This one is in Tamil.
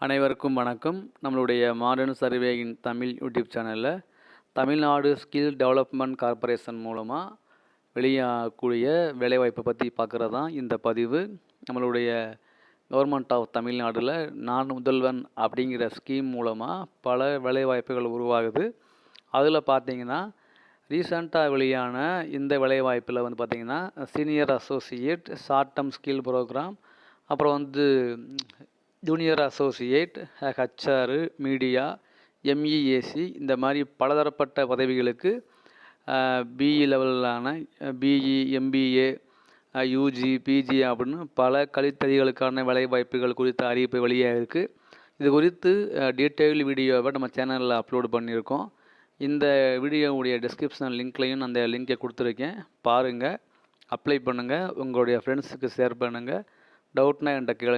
அனைவருக்கும் வணக்கம். நம்மளுடைய மாடர்ன் சர்வேயின் தமிழ் யூடியூப் சேனலில் தமிழ்நாடு ஸ்கில் டெவலப்மெண்ட் கார்ப்பரேஷன் மூலமாக வெளியாகக்கூடிய வேலைவாய்ப்பை பற்றி பார்க்குறது தான் இந்த பதிவு. நம்மளுடைய கவர்மெண்ட் ஆஃப் தமிழ்நாட்டில் நான் முதல்வன் அப்படிங்கிற ஸ்கீம் மூலமாக பல வேலைவாய்ப்புகள் உருவாகுது. அதில் பார்த்திங்கன்னா ரீசண்டாக வெளியான இந்த வேலைவாய்ப்பில் வந்து பார்த்திங்கன்னா senior associate short term skill programme, அப்புறம் junior associate HR media MEAC இந்த மாதிரி பலதரப்பட்ட பதவிகளுக்கு பிஇ லெவலான பிஇ எம்பிஏ யூஜி பிஜி அப்படின்னு பல கல்வித்தறிகளுக்கான வேலைவாய்ப்புகள் குறித்த அறிவிப்பு வெளியாக இருக்குது. இது குறித்து டீட்டெயில் வீடியோவை நம்ம சேனலில் அப்லோடு பண்ணியிருக்கோம். இந்த வீடியோவுடைய டிஸ்கிரிப்ஷன் லிங்க்லையும் அந்த லிங்கை கொடுத்துருக்கேன், பாருங்கள், அப்ளை பண்ணுங்கள், உங்களுடைய ஃப்ரெண்ட்ஸுக்கு ஷேர் பண்ணுங்கள். டவுட்னா என்கிட்ட கேளுங்க.